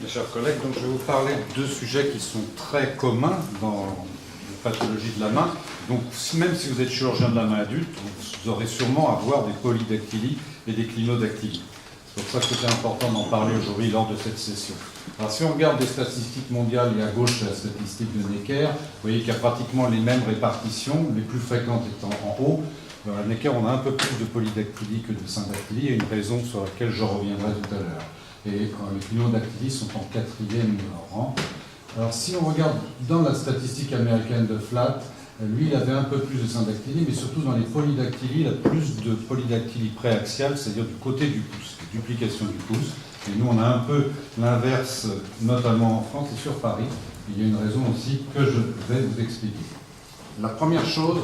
Mes chers collègues, donc je vais vous parler de deux sujets qui sont très communs dans la pathologie de la main. Donc même si vous êtes chirurgien de la main adulte, vous aurez sûrement à voir des polydactylies et des clinodactylies. C'est pour ça que c'était important d'en parler aujourd'hui lors de cette session. Alors si on regarde les statistiques mondiales, et à gauche la statistique de Necker, vous voyez qu'il y a pratiquement les mêmes répartitions, les plus fréquentes étant en haut. À Necker, on a un peu plus de polydactylie que de syndactylie, et une raison sur laquelle je reviendrai tout à l'heure. Et les clinodactylies sont en 4e rang. Alors si on regarde dans la statistique américaine de Flatt, lui il avait un peu plus de syndactylie, mais surtout dans les polydactylies, il a plus de polydactylie préaxiale, c'est-à-dire du côté du pouce, duplication du pouce. Et nous on a un peu l'inverse, notamment en France et sur Paris. Il y a une raison aussi que je vais vous expliquer. La première chose,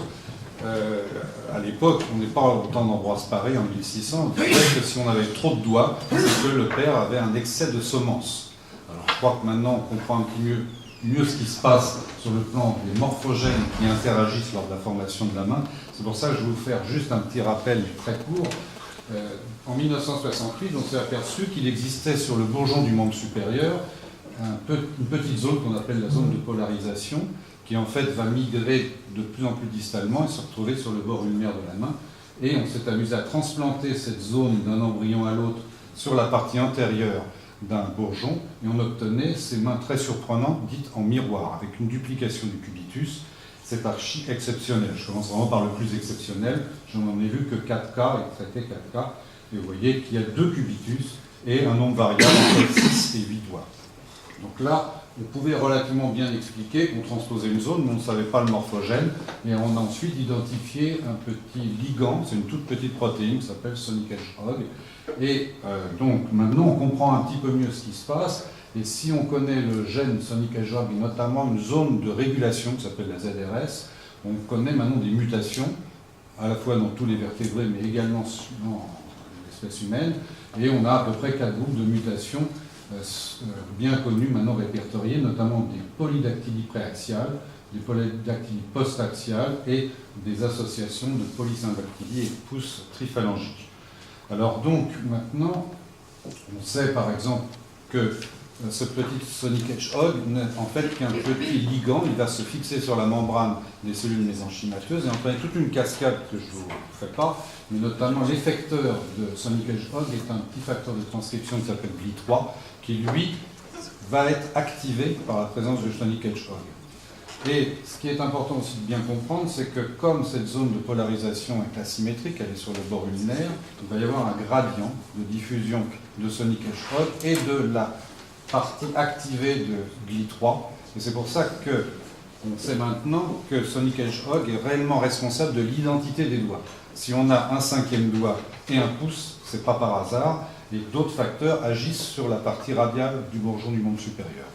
à l'époque, on n'est pas au temps d'Ambroise Paré en 1600, on disait que si on avait trop de doigts, c'est que le père avait un excès de semence. Alors je crois que maintenant on comprend un peu mieux ce qui se passe sur le plan des morphogènes qui interagissent lors de la formation de la main. C'est pour ça que je vais vous faire juste un petit rappel très court. En 1968, on s'est aperçu qu'il existait sur le bourgeon du membre supérieur une petite zone qu'on appelle la zone de polarisation, qui en fait va migrer de plus en plus distalement et se retrouver sur le bord ulnaire de la main. Et on s'est amusé à transplanter cette zone d'un embryon à l'autre sur la partie antérieure d'un bourgeon, et on obtenait ces mains très surprenantes, dites en miroir, avec une duplication du cubitus. C'est archi exceptionnel. Je commence vraiment par le plus exceptionnel. Je n'en ai vu que 4 cas, et traité 4 cas. Et vous voyez qu'il y a 2 cubitus et un nombre variable entre 6 et 8 doigts. Donc là, on pouvait relativement bien expliquer qu'on transposait une zone, mais on ne savait pas le morphogène. Et on a ensuite identifié un petit ligand, c'est une toute petite protéine qui s'appelle Sonic Hedgehog. Et donc maintenant, on comprend un petit peu mieux ce qui se passe. Et si on connaît le gène Sonic Hedgehog, et notamment une zone de régulation qui s'appelle la ZRS, on connaît maintenant des mutations, à la fois dans tous les vertébrés, mais également dans l'espèce humaine. Et on a à peu près 4 groupes de mutations bien connues, maintenant répertoriées, notamment des polydactylies préaxiales, des polydactylies postaxiales et des associations de polysyndactylie et de pouces triphalangiques. Alors donc maintenant, on sait par exemple que ce petit Sonic Hedgehog n'est en fait qu'un petit ligand, il va se fixer sur la membrane des cellules mésenchymateuses et entraîner toute une cascade que je ne vous fais pas, mais notamment l'effecteur de Sonic Hedgehog est un petit facteur de transcription qui s'appelle GLI3, qui lui va être activé par la présence de Sonic Hedgehog. Et ce qui est important aussi de bien comprendre, c'est que comme cette zone de polarisation est asymétrique, elle est sur le bord ulnaire, il va y avoir un gradient de diffusion de Sonic Hedgehog et de la partie activée de GLI3. Et c'est pour ça qu'on sait maintenant que Sonic Hedgehog est réellement responsable de l'identité des doigts. Si on a un 5e doigt et un pouce, c'est pas par hasard, et d'autres facteurs agissent sur la partie radiale du bourgeon du membre supérieur.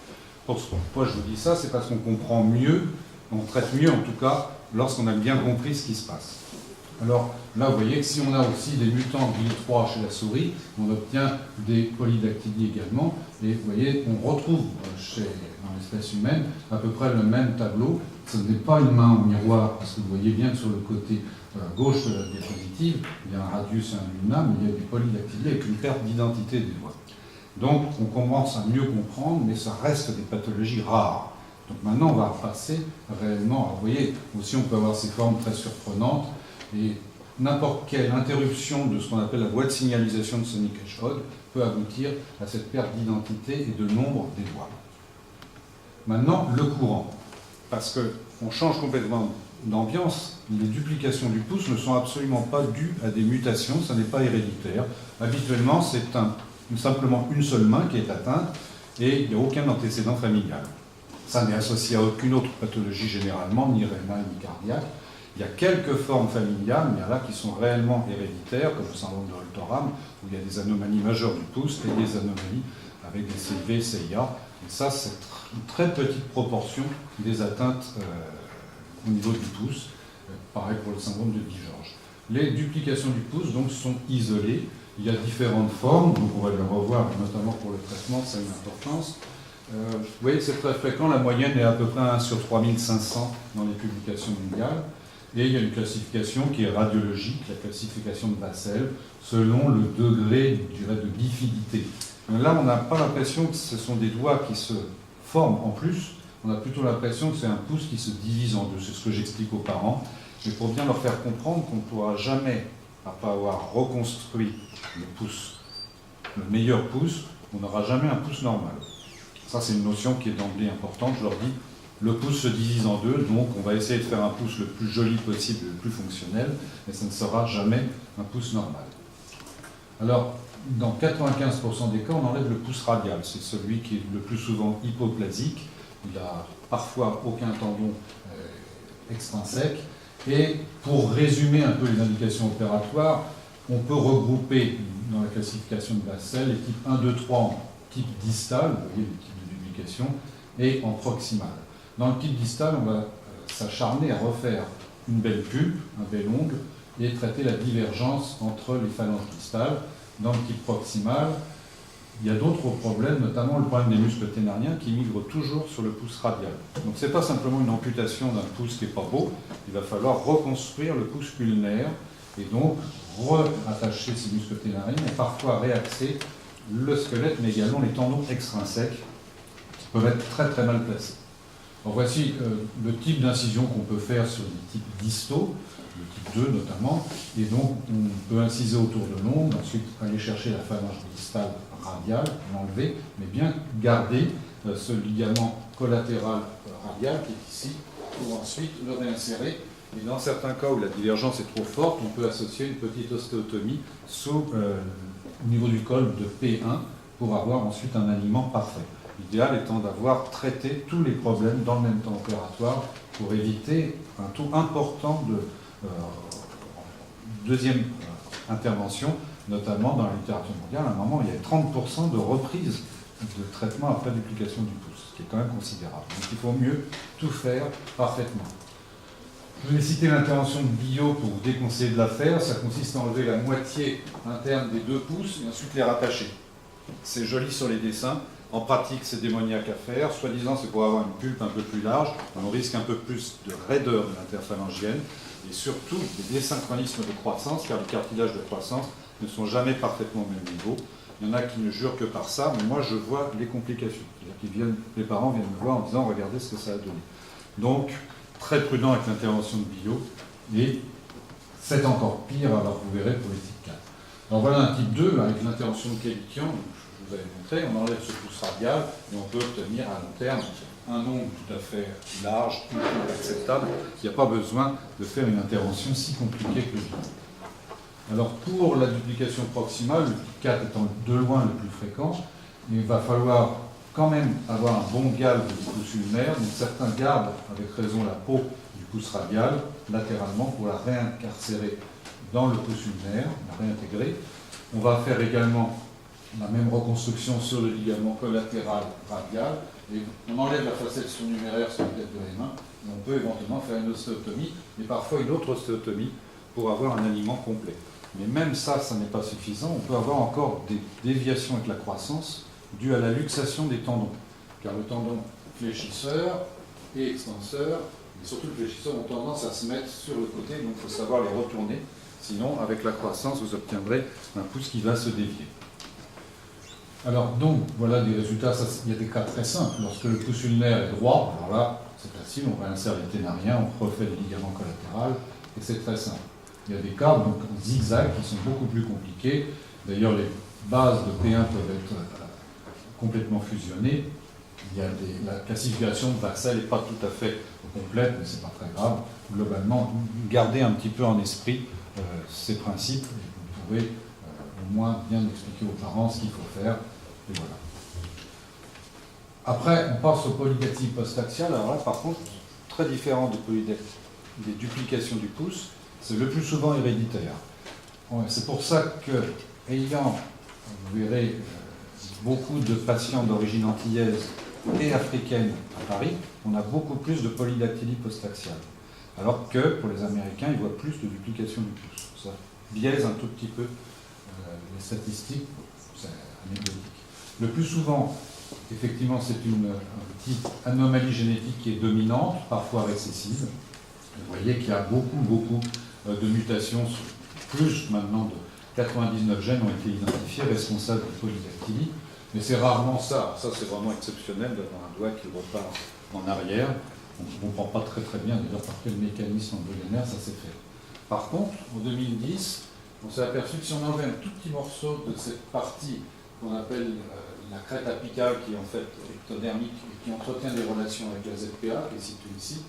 Pourquoi je vous dis ça? C'est parce qu'on comprend mieux, on traite mieux en tout cas, lorsqu'on a bien compris ce qui se passe. Alors là, vous voyez que si on a aussi des mutants GLI3 chez la souris, on obtient des polydactylies également. Et vous voyez, on retrouve dans l'espèce humaine à peu près le même tableau. Ce n'est pas une main en miroir, parce que vous voyez bien que sur le côté gauche de la diapositive, il y a un radius et un ulna, mais il y a des polydactylies avec une perte d'identité des doigts. Donc on commence à mieux comprendre, mais ça reste des pathologies rares. Donc maintenant, on va passer réellement. Alors, vous voyez, aussi on peut avoir ces formes très surprenantes. Et n'importe quelle interruption de ce qu'on appelle la voie de signalisation de Sonic Hedgehog peut aboutir à cette perte d'identité et de nombre des doigts. Maintenant, le courant. Parce qu'on change complètement d'ambiance, les duplications du pouce ne sont absolument pas dues à des mutations, ça n'est pas héréditaire. Habituellement, c'est simplement une seule main qui est atteinte et il n'y a aucun antécédent familial. Ça n'est associé à aucune autre pathologie généralement, ni rénale, ni cardiaque. Il y a quelques formes familiales, mais il y en a qui sont réellement héréditaires, comme le syndrome de Holterman, où il y a des anomalies majeures du pouce et des anomalies avec des CIV, CIA. Et ça, c'est une très petite proportion des atteintes au niveau du pouce. Pareil pour le syndrome de Guy-Georges. Les duplications du pouce donc, sont isolées. Il y a différentes formes, donc on va les revoir, notamment pour le traitement, ça a une importance. Vous voyez que c'est très fréquent, la moyenne est à peu près 1 sur 3500 dans les publications mondiales. Et il y a une classification qui est radiologique, la classification de Bassel, selon le degré, je dirais, de bifidité. Là, on n'a pas l'impression que ce sont des doigts qui se forment en plus, on a plutôt l'impression que c'est un pouce qui se divise en deux. C'est ce que j'explique aux parents. Mais pour bien leur faire comprendre qu'on ne pourra jamais, après avoir reconstruit le pouce, le meilleur pouce, on n'aura jamais un pouce normal. Ça, c'est une notion qui est d'emblée importante. Je leur dis, le pouce se divise en deux, donc on va essayer de faire un pouce le plus joli possible, le plus fonctionnel, mais ça ne sera jamais un pouce normal. Alors, dans 95% des cas, on enlève le pouce radial. C'est celui qui est le plus souvent hypoplasique. Il n'a parfois aucun tendon extrinsèque. Et pour résumer un peu les indications opératoires, on peut regrouper dans la classification de Vassell les types 1, 2, 3 en type distal, vous voyez les types de duplication, et en proximal. Dans le type distal, on va s'acharner à refaire une belle pulpe, un bel ongle, et traiter la divergence entre les phalanges distales. Dans le type proximal, il y a d'autres problèmes, notamment le problème des muscles ténariens qui migrent toujours sur le pouce radial. Donc ce n'est pas simplement une amputation d'un pouce qui n'est pas beau, il va falloir reconstruire le pouce ulnaire et donc rattacher ces muscles ténariens et parfois réaxer le squelette, mais également les tendons extrinsèques qui peuvent être très très mal placés. Alors voici le type d'incision qu'on peut faire sur les types distaux, le type 2 notamment, et donc on peut inciser autour de l'ongle, ensuite aller chercher la phalange distale radiale, l'enlever, mais bien garder ce ligament collatéral radial qui est ici, pour ensuite le réinsérer. Et dans certains cas où la divergence est trop forte, on peut associer une petite ostéotomie au niveau du col de P1 pour avoir ensuite un alignement parfait. L'idéal étant d'avoir traité tous les problèmes dans le même temps opératoire pour éviter un taux important de deuxième intervention, notamment dans la littérature mondiale. À un moment, il y a 30% de reprise de traitement après duplication du pouce, ce qui est quand même considérable. Donc il faut mieux tout faire parfaitement. Je vais citer l'intervention de Biot pour vous déconseiller de la faire. Ça consiste à enlever la moitié interne des 2 pouces et ensuite les rattacher. C'est joli sur les dessins. En pratique, c'est démoniaque à faire. Soi-disant, c'est pour avoir une pulpe un peu plus large. On risque un peu plus de raideur de l'interphalangienne et surtout des désynchronismes de croissance, car les cartilages de croissance ne sont jamais parfaitement au même niveau. Il y en a qui ne jurent que par ça, mais moi je vois les complications. C'est-à-dire que les parents viennent me voir en disant « regardez ce que ça a donné ». Donc, très prudent avec l'intervention de Biot, et c'est encore pire, alors vous verrez pour les types 4. Alors voilà un type 2 avec l'intervention de Kélikian, je vous avais montré, on enlève ce pouce radial et on peut obtenir à long terme un ongle tout à fait large, tout à fait acceptable, il n'y a pas besoin de faire une intervention si compliquée que le type. Alors pour la duplication proximale, le type 4 étant de loin le plus fréquent, il va falloir quand même avoir un bon galbe du pouce ulnaire, donc certains gardent avec raison la peau du pouce radial latéralement pour la réincarcérer dans le pouce ulnaire, la réintégrer. On va faire également la même reconstruction sur le ligament collatéral radial, et on enlève la facette surnuméraire sur la tête de la main, et on peut éventuellement faire une ostéotomie, et parfois une autre ostéotomie pour avoir un alignement complet. Mais même ça, ça n'est pas suffisant, on peut avoir encore des déviations avec la croissance dues à la luxation des tendons, car le tendon fléchisseur et extenseur, et surtout le fléchisseur, ont tendance à se mettre sur le côté, donc il faut savoir les retourner, sinon avec la croissance vous obtiendrez un pouce qui va se dévier. Alors donc, voilà des résultats, il y a des cas très simples. Lorsque le pouce ulnaire est droit, alors là, c'est facile, on réinsère les ténariens, on refait les ligaments collatéraux, et c'est très simple. Il y a des cas donc zigzag qui sont beaucoup plus compliqués. D'ailleurs, les bases de P1 peuvent être complètement fusionnées. La classification de Vassell n'est pas tout à fait complète, mais ce n'est pas très grave. Globalement, gardez un petit peu en esprit ces principes, et vous pourrez au moins bien expliquer aux parents ce qu'il faut faire. Et voilà. Après, on passe au polydactylie post-axiale. Alors là, par contre, très différent des duplications du pouce, c'est le plus souvent héréditaire. C'est pour ça que, ayant, vous verrez, beaucoup de patients d'origine antillaise et africaine à Paris, on a beaucoup plus de polydactylie post-axiale. Alors que, pour les Américains, ils voient plus de duplication du pouce. Ça biaise un tout petit peu les statistiques, c'est anecdotique. Le plus souvent, effectivement, c'est une petite anomalie génétique qui est dominante, parfois récessive. Vous voyez qu'il y a beaucoup de mutations, plus maintenant de 99 gènes ont été identifiés responsables de polydactylie. Mais c'est rarement ça. Ça, c'est vraiment exceptionnel d'avoir un doigt qui repart en arrière. On ne comprend pas très bien d'ailleurs par quel mécanisme embryonnaire ça s'est fait. Par contre, en 2010, on s'est aperçu que si on enlevait un tout petit morceau de cette partie qu'on appelle la crête apicale, qui est en fait ectodermique et qui entretient des relations avec la ZPA, qui est située ici,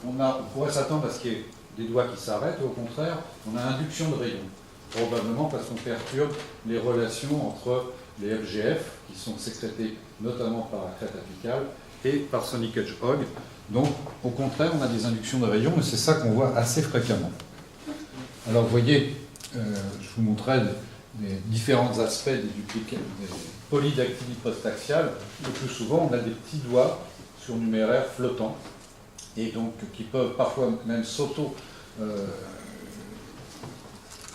on pourrait s'attendre à ce qu'il y ait des doigts qui s'arrêtent, et au contraire, on a induction de rayons. Probablement parce qu'on perturbe les relations entre les FGF, qui sont sécrétés notamment par la crête apicale, et par son leakage hog. Donc, au contraire, on a des inductions de rayons, et c'est ça qu'on voit assez fréquemment. Alors, vous voyez, je vous montrais les différents aspects des polydactylies postaxiales. Le plus souvent, on a des petits doigts surnuméraires flottants, et donc qui peuvent parfois même se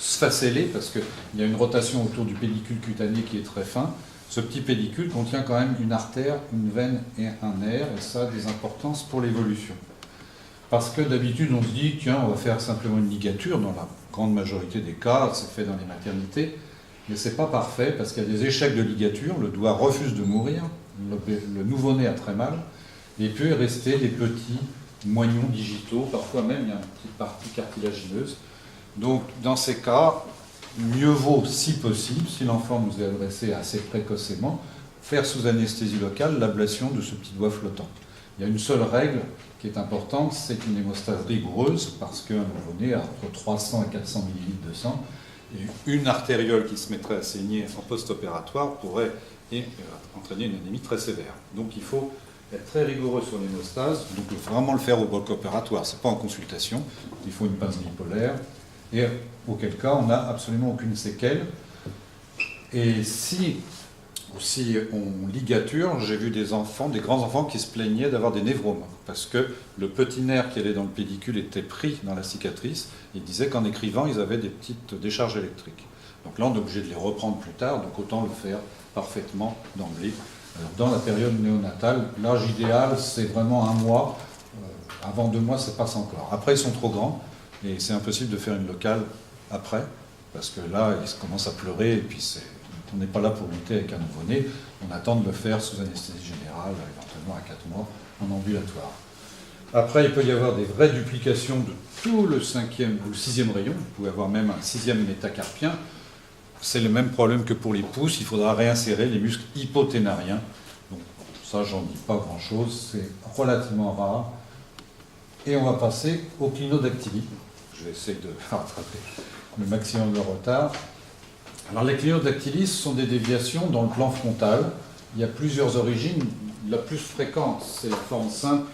faceller, parce qu'il y a une rotation autour du pédicule cutané qui est très fin. Ce petit pédicule contient quand même une artère, une veine et un nerf, et ça a des importances pour l'évolution. Parce que d'habitude, on se dit, tiens, on va faire simplement une ligature, dans la grande majorité des cas, c'est fait dans les maternités, mais c'est pas parfait, parce qu'il y a des échecs de ligature, le doigt refuse de mourir, le nouveau-né a très mal, et il peut rester des petits moignons digitaux, parfois même il y a une petite partie cartilagineuse. Donc, dans ces cas, mieux vaut, si possible, si l'enfant nous est adressé assez précocement, faire sous anesthésie locale l'ablation de ce petit doigt flottant. Il y a une seule règle qui est importante, c'est une hémostase rigoureuse, parce qu'un nouveau-né a entre 300 et 400 ml de sang, et une artériole qui se mettrait à saigner en post-opératoire pourrait entraîner une anémie très sévère. Donc il faut être très rigoureux sur l'hémostase, donc il faut vraiment le faire au bloc opératoire, ce n'est pas en consultation, il faut une pince bipolaire, et auquel cas on n'a absolument aucune séquelle. Et si on ligature, j'ai vu des grands enfants qui se plaignaient d'avoir des névromes, parce que le petit nerf qui allait dans le pédicule était pris dans la cicatrice, et ils disaient qu'en écrivant, ils avaient des petites décharges électriques. Donc là, on est obligé de les reprendre plus tard, donc autant le faire parfaitement d'emblée. Alors, dans la période néonatale, l'âge idéal, c'est vraiment 1 mois. Avant 2 mois, ça passe encore. Après, ils sont trop grands, et c'est impossible de faire une locale après, parce que là, ils commencent à pleurer, et puis on n'est pas là pour lutter avec un nouveau-né, on attend de le faire sous anesthésie générale, éventuellement à 4 mois, en ambulatoire. Après, il peut y avoir des vraies duplications de tout le 5e ou le 6e rayon, vous pouvez avoir même un 6e métacarpien. C'est le même problème que pour les pouces, il faudra réinsérer les muscles hypoténariens. Donc ça, j'en dis pas grand-chose, c'est relativement rare. Et on va passer au clinodactylie. Je vais essayer de rattraper le maximum de retard. Alors les clinodactylies sont des déviations dans le plan frontal. Il y a plusieurs origines. La plus fréquente, c'est la forme simple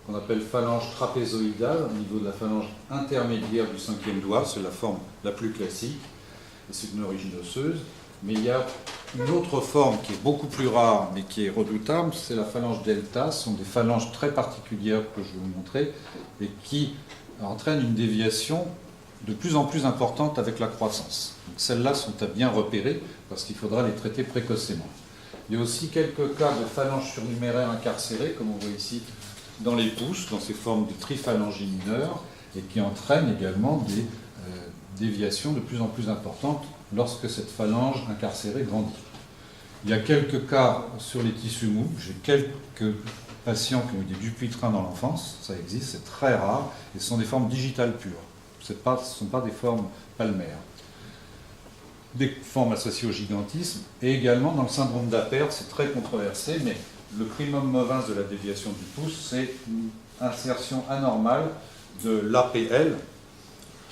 qu'on appelle phalange trapézoïdale au niveau de la phalange intermédiaire du 5e doigt. C'est la forme la plus classique. Et c'est une origine osseuse. Mais il y a une autre forme qui est beaucoup plus rare, mais qui est redoutable, c'est la phalange delta. Ce sont des phalanges très particulières que je vais vous montrer et qui entraînent une déviation de plus en plus importante avec la croissance. Donc celles-là sont à bien repérer parce qu'il faudra les traiter précocement. Il y a aussi quelques cas de phalanges surnuméraires incarcérées, comme on voit ici dans les pouces, dans ces formes de triphalangie mineure, et qui entraînent également des déviations de plus en plus importantes lorsque cette phalange incarcérée grandit. Il y a quelques cas sur les tissus mous. J'ai quelques patients qui ont eu des Dupuytren dans l'enfance, ça existe, c'est très rare, et ce sont des formes digitales pures. Ce ne sont pas des formes palmaires. Des formes associées au gigantisme, et également dans le syndrome d'Apert, c'est très controversé, mais le primum movens de la déviation du pouce, c'est une insertion anormale de l'APL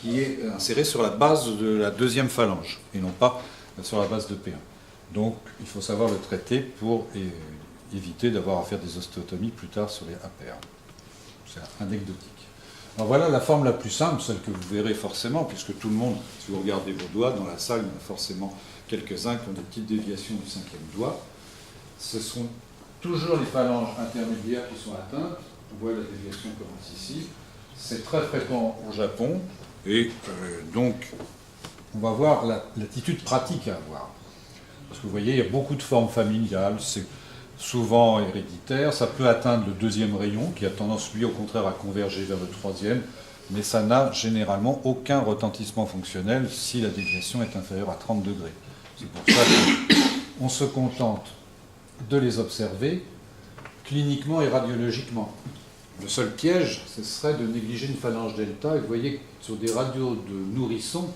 qui est insérée sur la base de la 2e phalange, et non pas sur la base de P1. Donc il faut savoir le traiter pour éviter d'avoir à faire des ostéotomies plus tard sur les APR. C'est anecdotique. Alors voilà la forme la plus simple, celle que vous verrez forcément, puisque tout le monde, si vous regardez vos doigts dans la salle, il y en a forcément quelques-uns qui ont des petites déviations du 5e doigt. Ce sont toujours les phalanges intermédiaires qui sont atteintes. On voit la déviation commence ici. C'est très fréquent au Japon, et donc on va voir l'attitude pratique à avoir. Parce que vous voyez, il y a beaucoup de formes familiales, c'est souvent héréditaire, ça peut atteindre le 2e rayon, qui a tendance, lui, au contraire, à converger vers le 3e, mais ça n'a généralement aucun retentissement fonctionnel si la déviation est inférieure à 30 degrés. C'est pour ça qu'on se contente de les observer cliniquement et radiologiquement. Le seul piège, ce serait de négliger une phalange delta. Et vous voyez que sur des radios de nourrissons,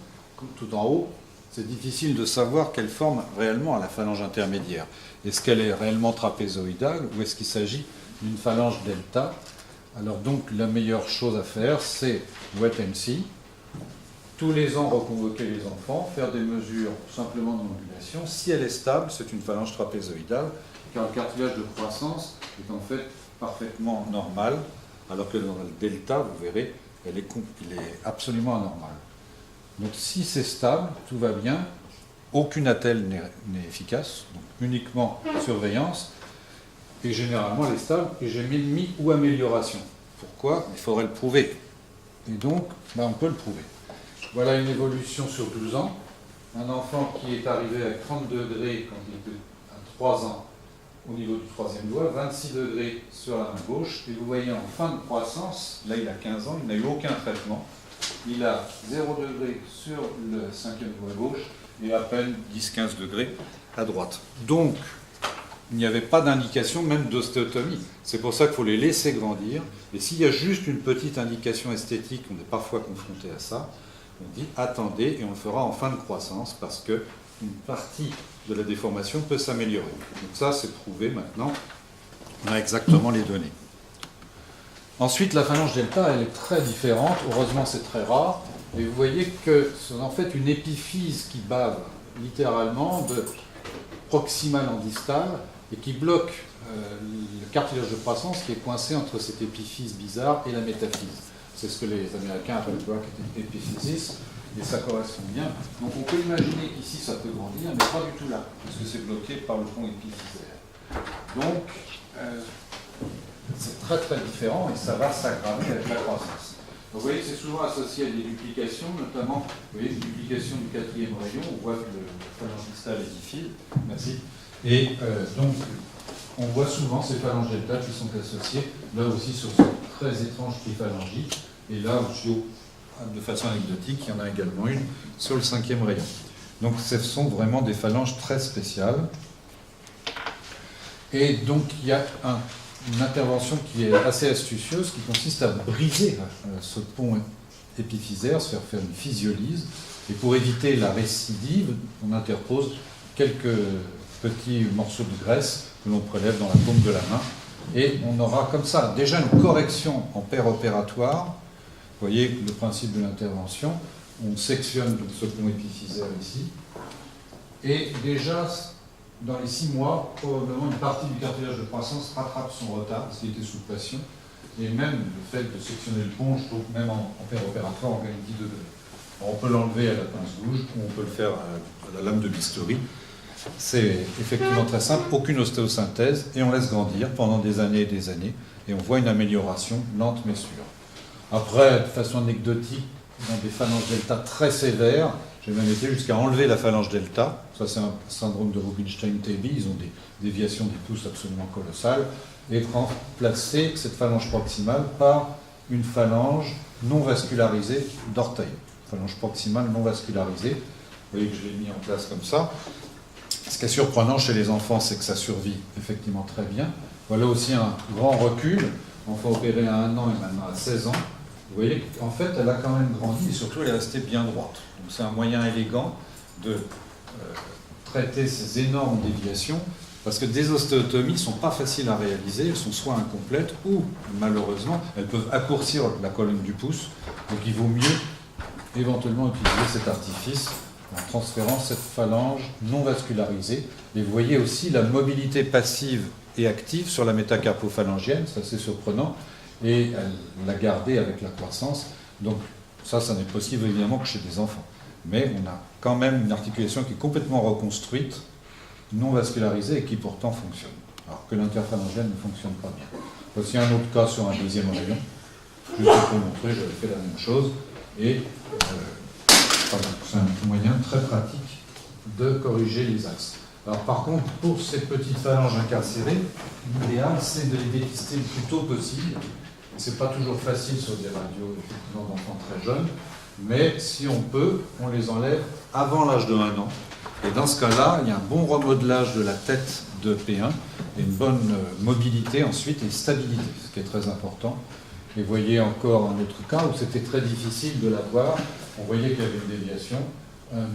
tout en haut, c'est difficile de savoir quelle forme réellement a la phalange intermédiaire. Est-ce qu'elle est réellement trapézoïdale ou est-ce qu'il s'agit d'une phalange delta? Alors donc la meilleure chose à faire, c'est wait and see. Tous les ans, reconvoquer les enfants, faire des mesures simplement d'angulation. Si elle est stable, c'est une phalange trapézoïdale, car le cartilage de croissance est en fait parfaitement normal, alors que dans le delta, vous verrez, il est absolument anormal. Donc si c'est stable, tout va bien, aucune attelle n'est efficace, donc uniquement surveillance, et généralement elle est stable, et j'ai mis ou amélioration. Pourquoi? Il faudrait le prouver. Et donc, on peut le prouver. Voilà une évolution sur 12 ans. Un enfant qui est arrivé à 30 degrés quand il était à 3 ans au niveau du troisième doigt, 26 degrés sur la main gauche, et vous voyez en fin de croissance, là il a 15 ans, il n'a eu aucun traitement, il a 0 degré sur le cinquième doigt gauche et à peine 10-15 degrés à droite. Donc, il n'y avait pas d'indication même d'ostéotomie. C'est pour ça qu'il faut les laisser grandir, et s'il y a juste une petite indication esthétique, on est parfois confronté à ça, on dit attendez et on le fera en fin de croissance parce qu'une partie de la déformation peut s'améliorer. Donc ça, c'est prouvé maintenant. On a exactement les données. Ensuite, la phalange delta, elle est très différente. Heureusement, c'est très rare. Et vous voyez que c'est en fait une épiphyse qui bave littéralement de proximale en distale et qui bloque le cartilage de croissance qui est coincé entre cette épiphyse bizarre et la métaphyse. C'est ce que les Américains appellent épiphysis, et ça correspond bien. Donc on peut imaginer qu'ici ça peut grandir, mais pas du tout là, parce que c'est bloqué par le pont épiphysaire. Donc c'est très très différent et ça va s'aggraver avec la croissance. Donc, vous voyez que c'est souvent associé à des duplications, notamment vous voyez, une duplication du quatrième rayon, on voit que le phalange distal est difficile. Merci. Et donc on voit souvent ces phalanges delta qui sont associées, là aussi sur ce très étrange triphalangie. Et là, de façon anecdotique, il y en a également une sur le cinquième rayon. Donc ce sont vraiment des phalanges très spéciales. Et donc il y a une intervention qui est assez astucieuse, qui consiste à briser ce pont épiphysaire, se faire une physiolyse. Et pour éviter la récidive, on interpose quelques petits morceaux de graisse que l'on prélève dans la paume de la main. Et on aura comme ça déjà une correction en péropératoire. Vous voyez le principe de l'intervention. On sectionne ce pont épiphysaire ici. Et déjà, dans les 6 mois, probablement une partie du cartilage de croissance rattrape son retard, parce qu'il était sous pression. Et même le fait de sectionner le pont, je trouve, même en péropératoire, on gagne 10 degrés. Alors, on peut l'enlever à la pince gouge, ou on peut le faire à la lame de bistouri. C'est effectivement très simple, aucune ostéosynthèse, et on laisse grandir pendant des années, et on voit une amélioration lente mais sûre. Après, de façon anecdotique, dans des phalanges delta très sévères, j'ai même été jusqu'à enlever la phalange delta. Ça, c'est un syndrome de Rubinstein-Taybi. Ils ont des déviations des pouces absolument colossales. Et remplacer cette phalange proximale par une phalange non vascularisée d'orteil. Phalange proximale non vascularisée. Vous voyez que je l'ai mis en place comme ça. Ce qui est surprenant chez les enfants, c'est que ça survit effectivement très bien. Voilà aussi un grand recul. Enfant opéré à 1 an et maintenant à 16 ans. Vous voyez qu'en fait, elle a quand même grandi et surtout, elle est restée bien droite. Donc c'est un moyen élégant de traiter ces énormes déviations, parce que des ostéotomies ne sont pas faciles à réaliser, elles sont soit incomplètes, ou malheureusement, elles peuvent raccourcir la colonne du pouce. Donc il vaut mieux éventuellement utiliser cet artifice en transférant cette phalange non vascularisée. Et vous voyez aussi la mobilité passive et active sur la métacarpophalangienne, c'est assez surprenant, et elle l'a gardée avec la croissance. Donc ça n'est possible évidemment que chez des enfants. Mais on a quand même une articulation qui est complètement reconstruite, non vascularisée, et qui pourtant fonctionne. Alors que l'interphalangienne ne fonctionne pas bien. Voici un autre cas sur un deuxième rayon. Juste pour montrer, j'avais fait la même chose. Et c'est un moyen très pratique de corriger les axes. Alors par contre, pour ces petites phalanges incarcérées, l'idéal c'est de les dépister le plus tôt possible. C'est pas toujours facile sur des radios effectivement d'enfants très jeunes, mais si on peut, on les enlève avant l'âge de 1 an. Et dans ce cas-là, il y a un bon remodelage de la tête de P1 et une bonne mobilité ensuite et stabilité, ce qui est très important. Et vous voyez encore un autre cas où c'était très difficile de l'avoir. On voyait qu'il y avait une déviation. Un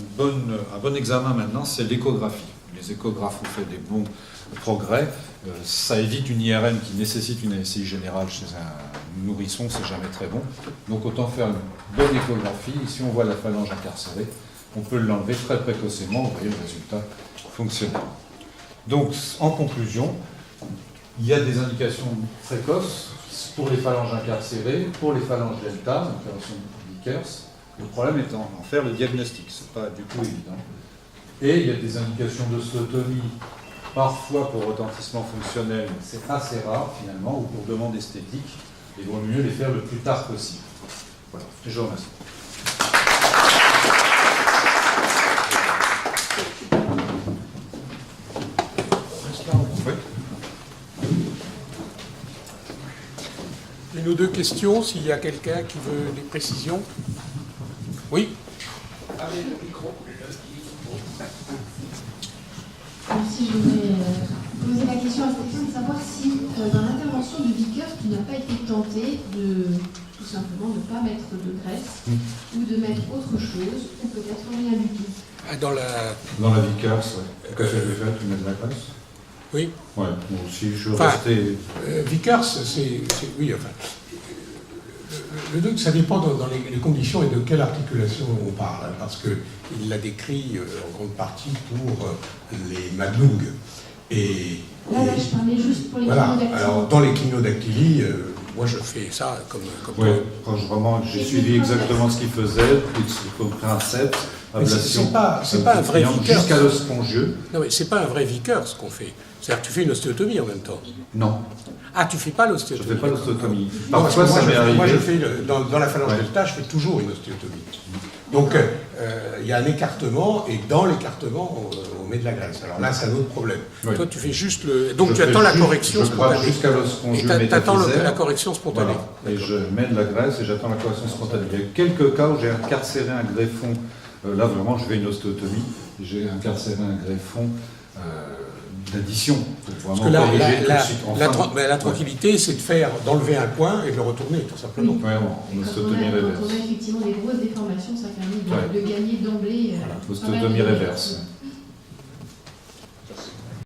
bon examen maintenant, c'est l'échographie. Les échographes ont fait des bons progrès. Ça évite une IRM qui nécessite une ASI générale chez un nourrisson, c'est jamais très bon. Donc autant faire une bonne échographie. Ici, on voit la phalange incarcérée. On peut l'enlever très précocement. Vous voyez le résultat fonctionnel. Donc, en conclusion, il y a des indications précoces pour les phalanges incarcérées, pour les phalanges delta, l'intervention de Vickers. Le problème étant d'en faire le diagnostic, ce n'est pas du tout évident. Et il y a des indications d'ostéotomie, parfois pour retentissement fonctionnel, c'est assez rare finalement, ou pour demande esthétique. Il vaut mieux les faire le plus tard possible. Voilà, je vous remercie. Une ou deux questions, s'il y a quelqu'un qui veut des précisions. Oui. Avec le micro. Merci, je voudrais poser la question à Stéphane de savoir si dans l'intervention de Vickers, tu n'as pas été tenté de tout simplement ne pas mettre de graisse ou de mettre autre chose ou peut-être rien du tout. Dans la Vickers, ouais. Qu'est-ce que je vais faire? Tu mets de la graisse? Oui. Ouais, moi aussi, je Enfin, restais. Vickers, oui, enfin. Le truc, ça dépend dans les conditions et de quelle articulation on parle, hein, parce qu'il l'a décrit en grande partie pour les Maglung. Là, je parlais juste pour les voilà. clignodactylies. Alors, dans les clignodactylies, moi je fais ça comme Oui, quand j'ai suivi exactement ce qu'il faisait, y compris un septe, ablation. C'est pas un vrai Vickers. Jusqu'à l'os spongieux. Non, mais c'est pas un vrai Vickers ce qu'on fait. C'est-à-dire que tu fais une ostéotomie en même temps. Non. Ah, tu fais pas Je ne l'ostéotomie. fais pas l'ostéotomie. Parfois, Parfois, ça m'est arrivé. Moi, je fais dans la phalange Ouais. delta, je fais toujours une ostéotomie. Donc, il y a un écartement, et dans l'écartement, on met de la graisse. Alors là, c'est un autre problème. Oui. Toi, tu fais juste le... Donc, tu attends la correction Je frappe spontanée. jusqu'à l'os spongieux Et tu attends métaphysaire. la correction spontanée. Voilà. Et je mets de la graisse et j'attends la correction spontanée. Il y a quelques cas où j'ai incarcéré un greffon. Là, vraiment, je fais une ostéotomie. J'ai incarcéré un greffon d'addition. Parce que la tranquillité, c'est d'enlever un coin et de le retourner, tout simplement. Oui, Et quand on a effectivement des grosses déformations, ça permet de gagner d'emblée. Ostéotomie réverse.